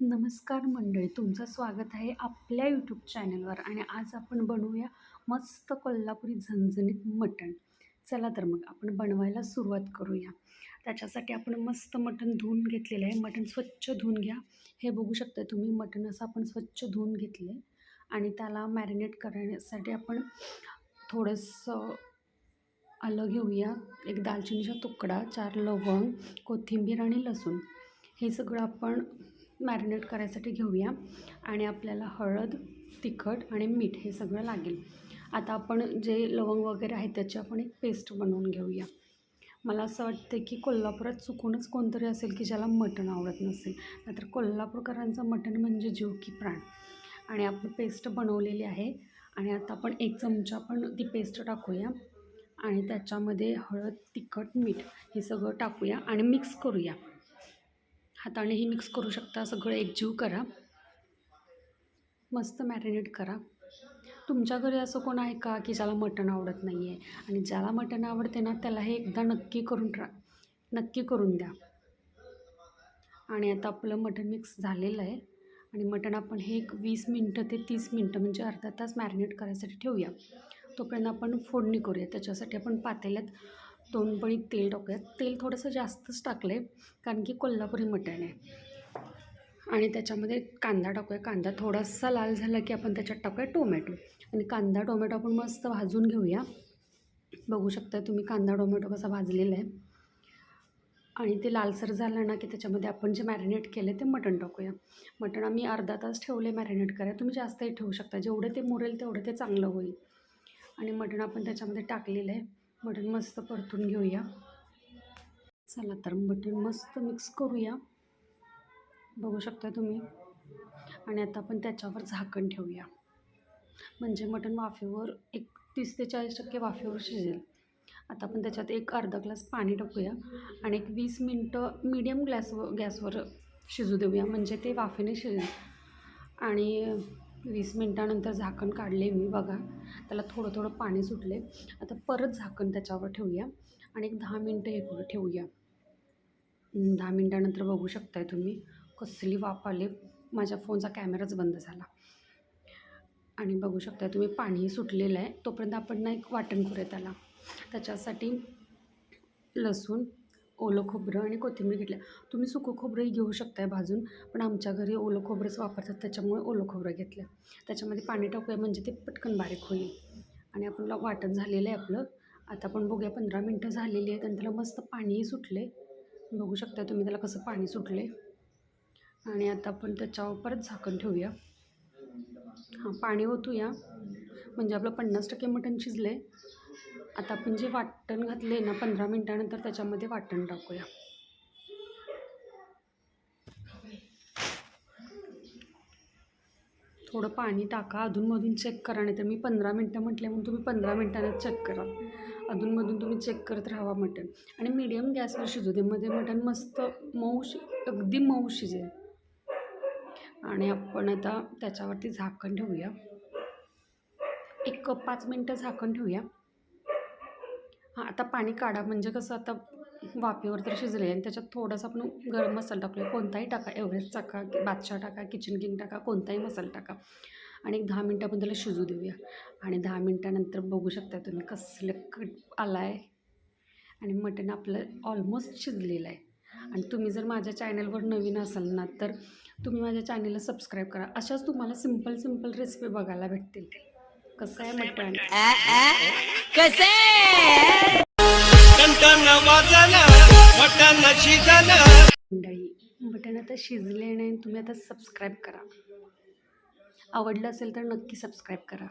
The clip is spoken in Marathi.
नमस्कार मंडळी, तुमचं स्वागत आहे आपल्या यूट्यूब चॅनलवर. आणि आज आपण बनवूया मस्त कोल्हापुरी झणझणीत मटण. चला तर मग आपण बनवायला सुरुवात करूया. त्याच्यासाठी आपण मस्त मटण धुवून घेतलेलं आहे. मटण स्वच्छ धुवून घ्या. हे बघू शकता तुम्ही, मटण असं आपण स्वच्छ धुवून घेतले आणि त्याला मॅरिनेट करण्यासाठी आपण थोडंसं आलं घेऊया, एक दालचिनीचा तुकडा, 4 लवंग, कोथिंबीर आणि लसूण. हे सगळं आपण मॅरिनेट करायसाठी घेऊया. आणि आपल्याला हळद, तिखट आणि मीठ हे सगळं लागेल. आता आपण जे लवंग वगैरे आहे त्याची आपण एक पेस्ट बनवून घेऊया. मला असं वाटतं की कोल्हापुरात चुकूनच कोणतरी असेल की ज्याला मटण आवडत नसेल, नाहीतर कोल्हापूरकरांचं मटण म्हणजे जीव की प्राण. आणि आपण पेस्ट बनवलेली आहे. आणि आता आपण 1 चमचा आपण ती पेस्ट टाकूया आणि त्याच्यामध्ये हळद, तिखट, मीठ हे सगळं टाकूया आणि मिक्स करूया. हातानेही मिक्स करू शकता. सगळं एकजीव करा, मस्त मॅरिनेट करा. तुमच्या घरी असं कोण आहे का की ज्याला मटण आवडत नाही आहे? आणि ज्याला मटण आवडते ना त्याला हे एकदा नक्की करून द्या. आणि आता आपलं मटण मिक्स झालेलं आहे. आणि मटण आपण हे एक 20 मिनटं ते 30 मिनटं म्हणजे अर्धा तास मॅरिनेट करायसाठी ठेवूया. तोपर्यंत आपण फोडणी करूया. त्याच्यासाठी आपण पातेल्यात 2 पळी तेल टाकूयात. तेल थोडंसं जास्तच टाकलं आहे कारण की कोल्हापुरी मटण आहे. आणि त्याच्यामध्ये कांदा टाकूया. कांदा थोडासा लाल झाला की आपण त्याच्यात टाकूया टोमॅटो. आणि कांदा टोमॅटो आपण मस्त भाजून घेऊया. बघू शकता तुम्ही कांदा टोमॅटो कसा भाजलेला आहे. आणि ते लालसर झालं ना की त्याच्यामध्ये आपण जे मॅरिनेट केले ते मटण टाकूया. मटण आम्ही अर्धा तास ठेवले मॅरिनेट करायला. तुम्ही जास्तही ठेवू शकता. जेवढे ते मुरेल तेवढं ते चांगलं होईल. आणि मटण आपण त्याच्यामध्ये टाकलेलं आहे. मटण मस्त परतून घेऊया. चला तर मटण मस्त मिक्स करूया. बघू शकता तुम्ही. आणि आता आपण त्याच्यावर झाकण ठेवूया म्हणजे मटण वाफेवर एक 30 ते 40% वाफेवर शिजेल. आता आपण त्याच्यात एक अर्धा ग्लास पाणी टाकूया आणि एक 20 मिनटं मीडियम गॅसवर शिजू देऊया म्हणजे ते वाफेने शिजेल. आणि 20 मिनटानंतर झाकण काढले मी. बघा त्याला थोडं थोडं पाणी सुटले. आता परत झाकण त्याच्यावर ठेवूया आणि एक 10 मिनटं हे करू ठेवूया. 10 मिनटानंतर बघू शकताय तुम्ही कसली वाफ आली. माझ्या फोनचा कॅमेराच बंद झाला. आणि बघू शकता तुम्ही पाणीही सुटलेलं आहे. तोपर्यंत आपण ना एक वाटण करूया त्याला. त्याच्यासाठी लसूण, ओलं खोबरं आणि कोथिंबीर घेतल्या. तुम्ही सुकं खोबरंही घेऊ शकताय भाजून, पण आमच्या घरी ओलं खोबरंच वापरतात त्याच्यामुळे ओलं खोबरं घेतलं. त्याच्यामध्ये पाणी टाकूया म्हणजे ते पटकन बारीक होईल. आणि आपलं वाटण झालेलं आहे आपलं. आता आपण बघूया 15 मिनटं झालेली आहेत आणि त्याला मस्त पाणीही सुटले. बघू शकता तुम्ही त्याला कसं पाणी सुटले. आणि आता आपण त्याच्यावर परत झाकण ठेवूया. पाणी ओतूया म्हणजे आपलं 50% मटण शिजलं आहे. आता आपण जे वाटण घातले ना 15 मिनटानंतर त्याच्यामध्ये वाटण टाकूया. थोडं पाणी टाका. अधूनमधून चेक करा. नाही तर मी 15 मिनटं म्हटले म्हणून तुम्ही 15 मिनटांनाच चेक करा. अधूनमधून तुम्ही चेक करत राहावा मटण. आणि मीडियम गॅसवर शिजू दे. मध्ये मटण मस्त अगदी मऊ शिजेल. आणि आपण आता त्याच्यावरती झाकण ठेवूया. एक 5 मिनटं झाकण ठेवूया. आता पाणी काढा म्हणजे कसं आता वाफेवर तर शिजले. आणि त्याच्यात थोडासा आपण गरम मसाला टाकूया. कोणताही टाका, एव्हरेस्ट टाका, बादशाह टाका, किचन किंग टाका, कोणताही मसाला टाका. आणि एक 10 मिनटं आपण त्याला शिजू देऊया. आणि 10 मिनटानंतर बघू शकता तुम्ही कसलं कट आला आहे. आणि मटण आपलं ऑलमोस्ट शिजलेलं आहे. आणि तुम्ही जर माझ्या चॅनलवर नवीन असाल ना तर तुम्ही माझ्या चॅनलला सबस्क्राईब करा. अशाच तुम्हाला सिंपल रेसिपी बघायला भेटतील. कसं आहे मटण? मंडळी, मटण आता शिजले नाही. तुम्ही आता सबस्क्राईब करा. आवडलं असेल तर नक्की सबस्क्राईब करा.